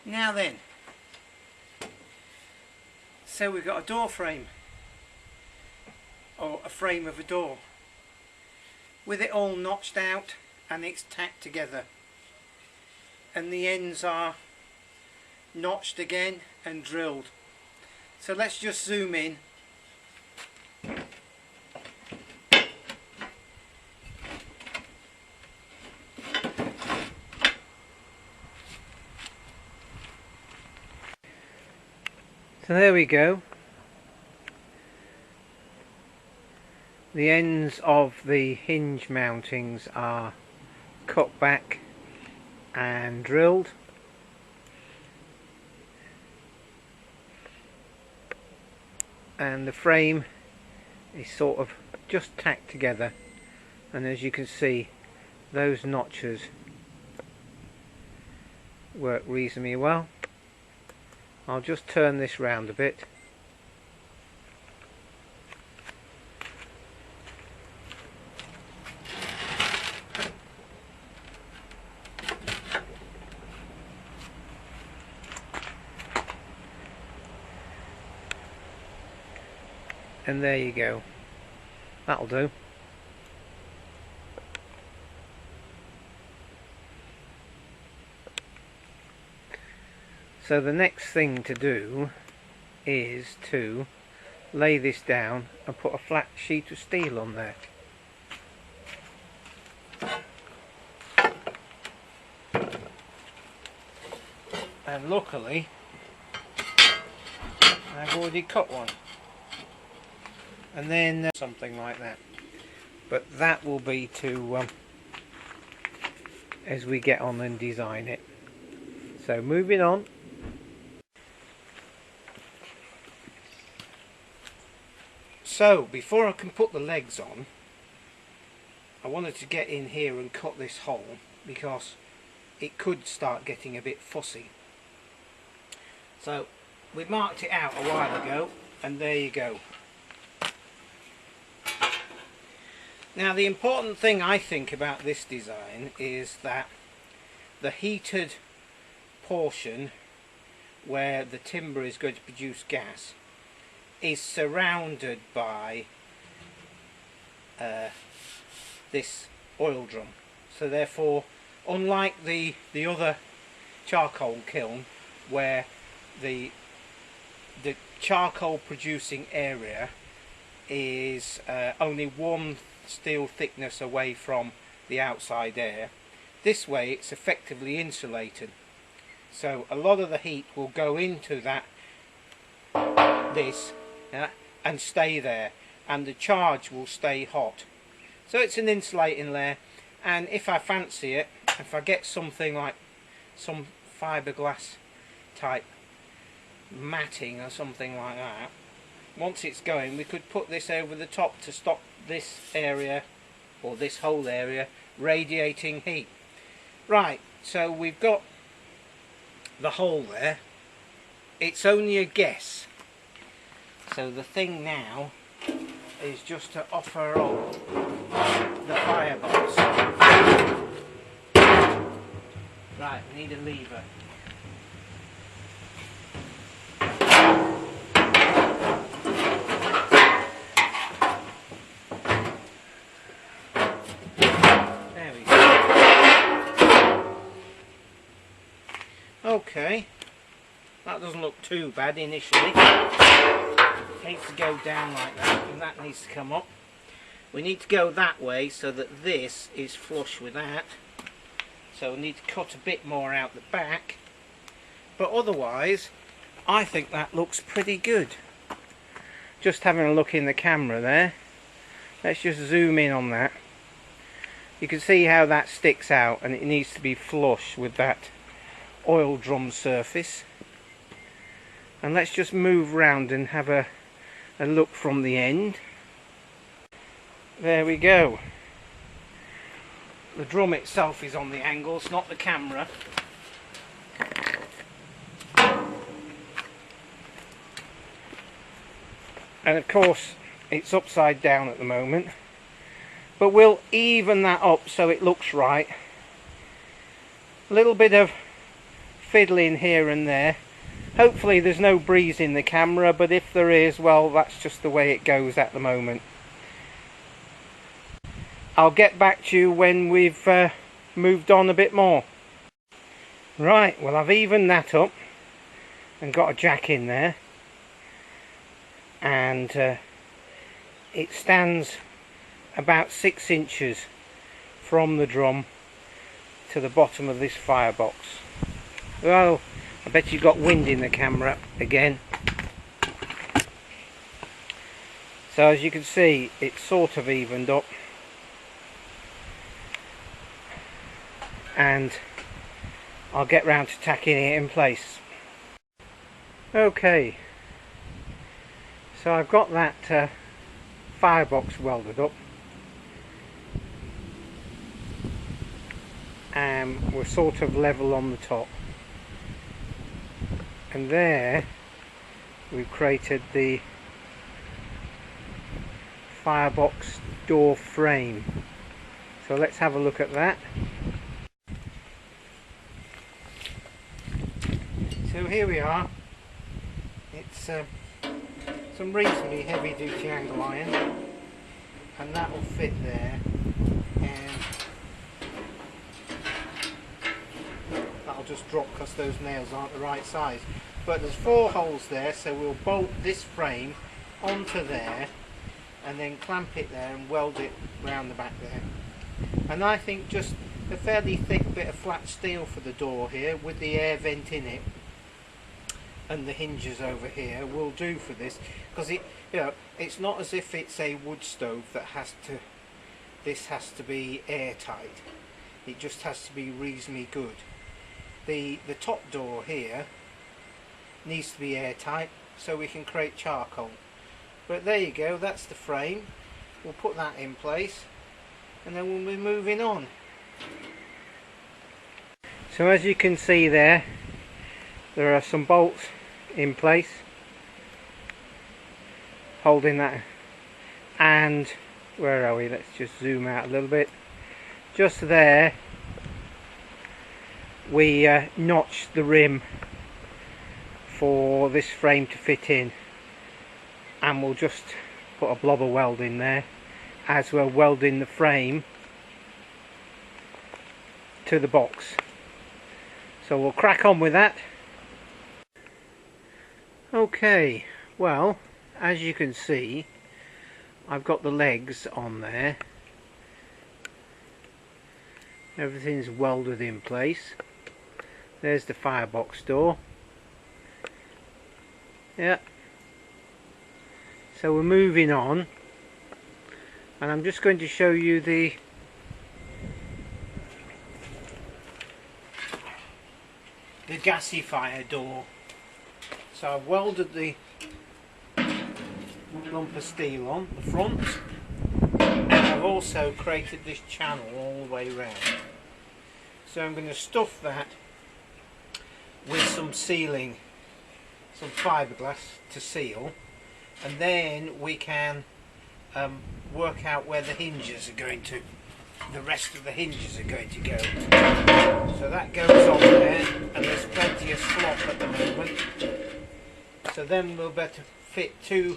Now then, so we've got a door frame, or a frame of a door, with it all notched out and it's tacked together, and the ends are notched again and drilled. So let's just zoom in. So there we go. The ends of the hinge mountings are cut back and drilled. And the frame is sort of just tacked together, and as you can see, those notches work reasonably well. I'll just turn this round a bit. And there you go. That'll do. So the next thing to do is to lay this down and put a flat sheet of steel on there. And luckily I've already cut one. And then something like that. But that will be to as we get on and design it. So moving on. So before I can put the legs on, I wanted to get in here and cut this hole because it could start getting a bit fussy. So we marked it out a while ago, and there you go. Now the important thing I think about this design is that the heated portion where the timber is going to produce gas is surrounded by this oil drum. So therefore, unlike the other charcoal kiln where the charcoal producing area is only one steel thickness away from the outside air, this way it's effectively insulated. So a lot of the heat will go into this and stay there, and the charge will stay hot. So it's an insulating layer, and if I fancy it, if I get something like some fiberglass type matting or something like that, once it's going, we could put this over the top to stop this area, or this whole area, radiating heat. Right, so we've got the hole there. It's only a guess. So the thing now is just to offer up the firebox. Right, we need a lever. There we go. Okay, that doesn't look too bad initially. Needs to go down like that, and that needs to come up. We need to go that way so that this is flush with that. So we need to cut a bit more out the back, but otherwise I think that looks pretty good. Just having a look in the camera there, let's just zoom in on that. You can see how that sticks out, and it needs to be flush with that oil drum surface. And let's just move round and have a look from the end. There we go. The drum itself is on the angles, not the camera. And of course it's upside down at the moment, but we'll even that up so it looks right. A little bit of fiddling here and there. Hopefully there's no breeze in the camera, but if there is, well, that's just the way it goes at the moment. I'll get back to you when we've moved on a bit more. Right, well, I've evened that up and got a jack in there, and it stands about 6 inches from the drum to the bottom of this firebox. Well, I bet you got wind in the camera again. So as you can see, it's sort of evened up, and I'll get round to tacking it in place. Okay, so I've got that firebox welded up, and we're sort of level on the top, and there we've created the firebox door frame. So let's have a look at that. So here we are. It's some reasonably heavy duty angle iron, and that will fit there, and that'll just drop because those nails aren't the right size. But there's 4 holes there, so we'll bolt this frame onto there and then clamp it there and weld it round the back there. And I think just a fairly thick bit of flat steel for the door here with the air vent in it and the hinges over here will do for this, because it's not as if it's a wood stove that this has to be airtight. It just has to be reasonably good. The top door here needs to be airtight so we can create charcoal. But there you go, that's the frame. We'll put that in place and then we'll be moving on. So as you can see there are some bolts in place holding that, and where are we? Let's just zoom out a little bit. Just there we notched the rim for this frame to fit in, and we'll just put a blob of weld in there as we're welding the frame to the box. So we'll crack on with that. Okay, well, as you can see, I've got the legs on there. Everything's welded in place. There's the firebox door. Yeah. So we're moving on, and I'm just going to show you the gasifier door. So I've welded the lump of steel on the front, and I've also created this channel all the way around. So I'm going to stuff that with some sealing, some fiberglass to seal, and then we can work out where the hinges are going to, the rest of the hinges are going to go. So that goes on there, and there's plenty of slop at the moment. So then we'll better fit 2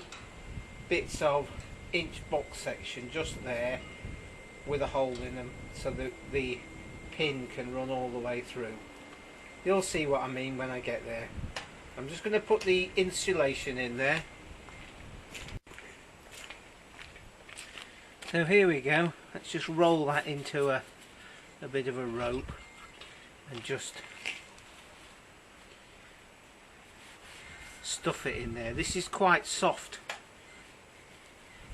bits of inch box section just there with a hole in them, so that the pin can run all the way through. You'll see what I mean when I get there. I'm just going to put the insulation in there. So here we go. Let's just roll that into a bit of a rope and just stuff it in there. This is quite soft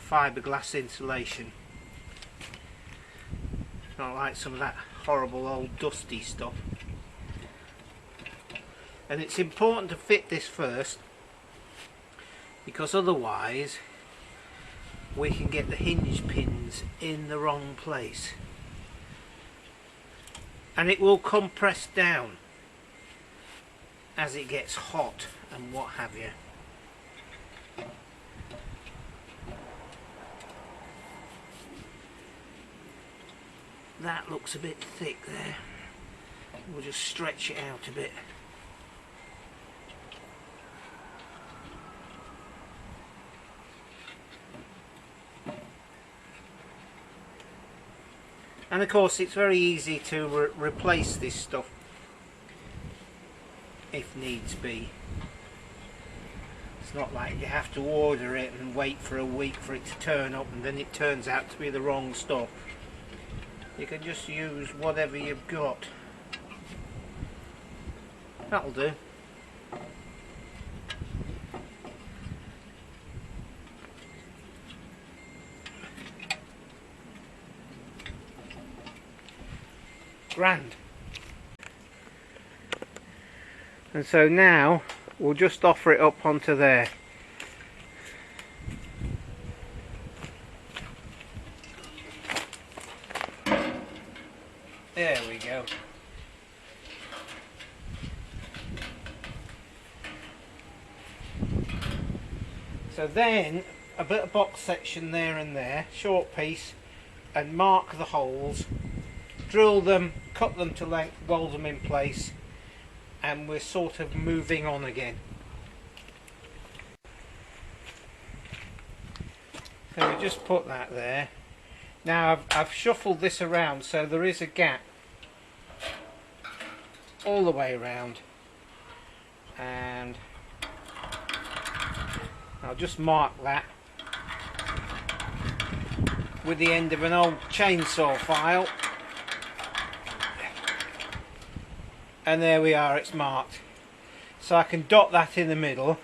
fiberglass insulation. It's not like some of that horrible old dusty stuff. And it's important to fit this first, because otherwise we can get the hinge pins in the wrong place and it will compress down as it gets hot and what have you. That looks a bit thick there. We'll just stretch it out a bit. And of course it's very easy to replace this stuff if needs be. It's not like you have to order it and wait for a week for it to turn up and then it turns out to be the wrong stuff. You can just use whatever you've got. That'll do. Grand. And so now we'll just offer it up onto there. There we go. So then a bit of box section there and there, short piece, and mark the holes, drill them, cut them to length, weld them in place, and we're sort of moving on again. So we just put that there. Now I've shuffled this around so there is a gap all the way around, and I'll just mark that with the end of an old chainsaw file, and there we are, it's marked. So I can dot that in the middle,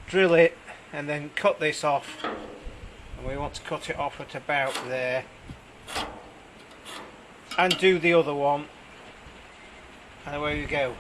drill it, and then cut this off, and we want to cut it off at about there, and do the other one, and away we go.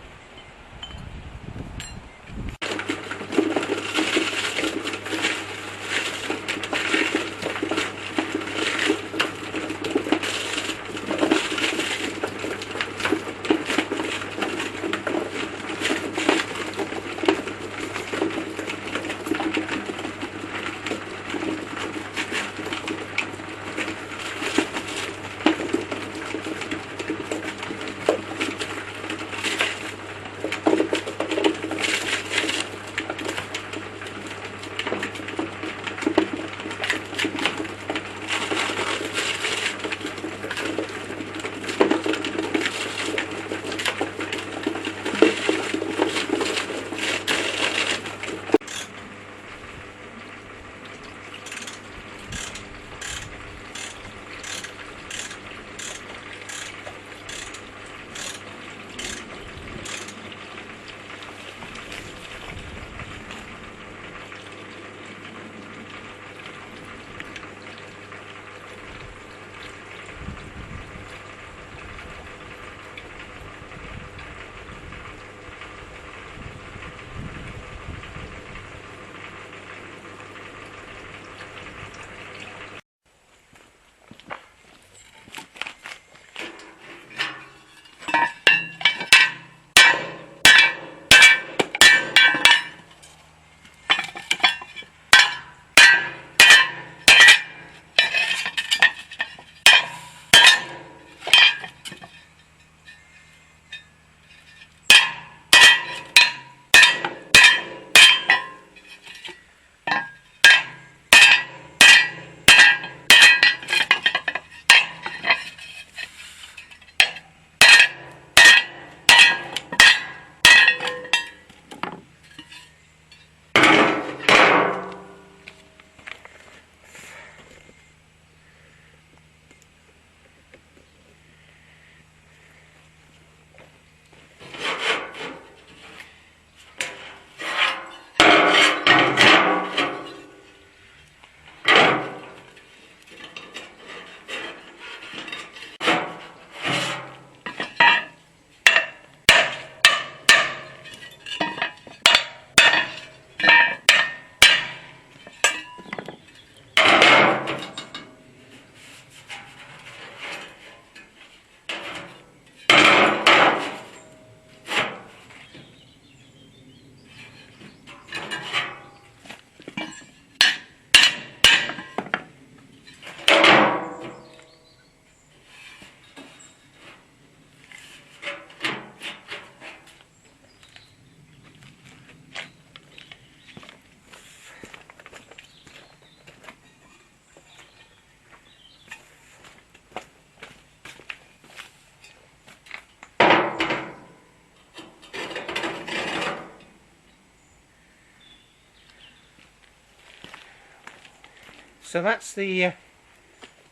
So that's the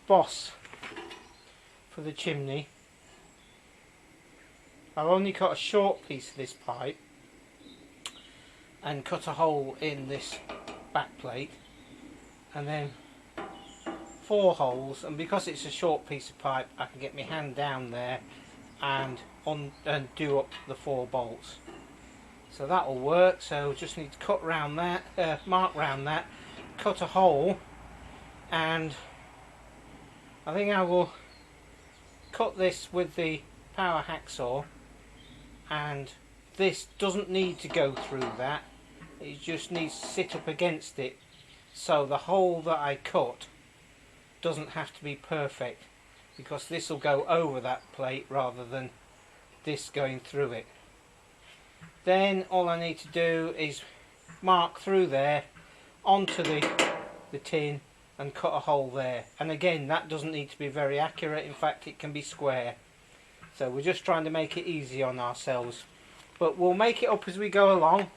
boss for the chimney. I've only cut a short piece of this pipe and cut a hole in this back plate, and then 4 holes, and because it's a short piece of pipe I can get my hand down there and do up the 4 bolts. So that will work. So just need to cut round that, mark round that, cut a hole, and I think I will cut this with the power hacksaw, and this doesn't need to go through that, it just needs to sit up against it, so the hole that I cut doesn't have to be perfect, because this will go over that plate rather than this going through it. Then all I need to do is mark through there onto the tin and cut a hole there, and again that doesn't need to be very accurate, in fact it can be square. So we're just trying to make it easy on ourselves, but we'll make it up as we go along.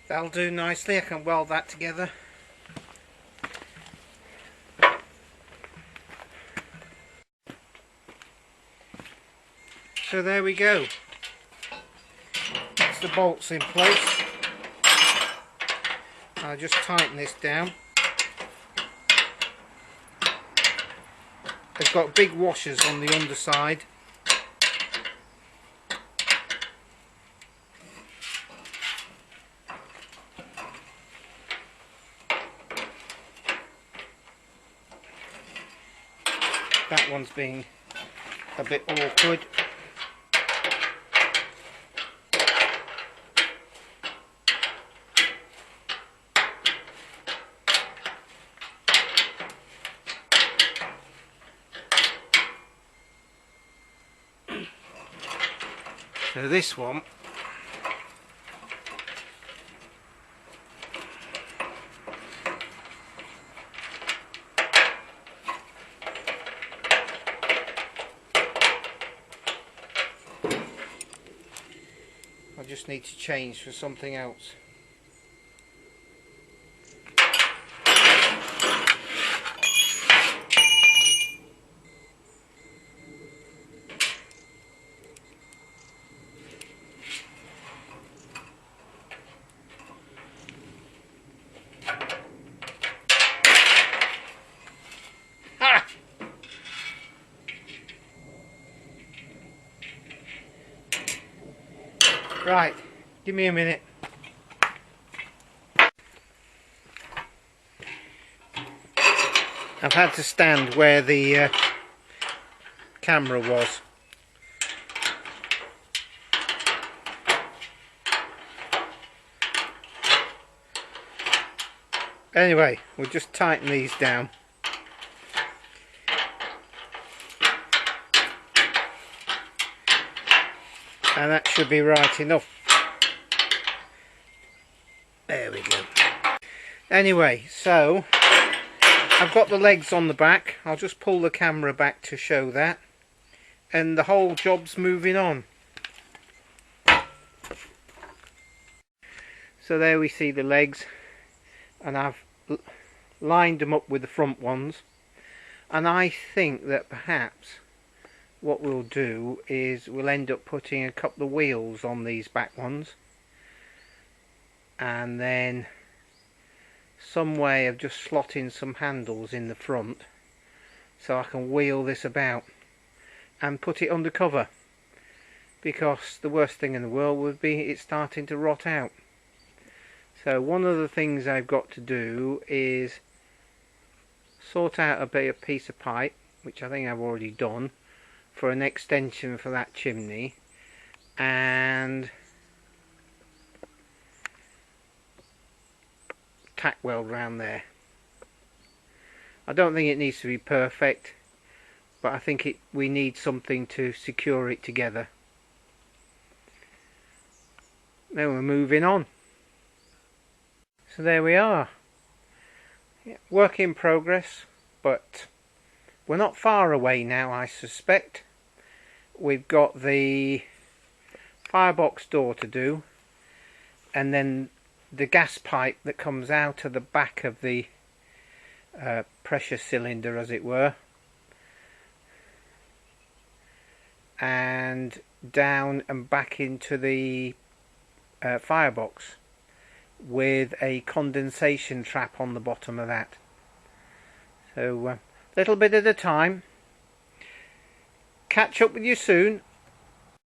That'll do nicely, I can weld that together. So there we go. That's the bolts in place. I'll just tighten this down. They've got big washers on the underside. That one's being a bit awkward. So this one I just need to change for something else. Right, give me a minute. I've had to stand where the camera was. Anyway, we'll just tighten these down. And that should be right enough. There we go. Anyway, so I've got the legs on the back. I'll just pull the camera back to show that. And the whole job's moving on. So there we see the legs. And I've lined them up with the front ones, and I think that perhaps what we'll do is we'll end up putting a couple of wheels on these back ones, and then some way of just slotting some handles in the front so I can wheel this about and put it under cover, because the worst thing in the world would be it starting to rot out. So one of the things I've got to do is sort out a piece of pipe, which I think I've already done, for an extension for that chimney, and tack weld round there. I don't think it needs to be perfect, but I think we need something to secure it together. Then we're moving on. So there we are. Work in progress, but we're not far away now, I suspect. We've got the firebox door to do, and then the gas pipe that comes out of the back of the pressure cylinder, as it were, and down and back into the firebox, with a condensation trap on the bottom of that. So little bit at a time. Catch up with you soon.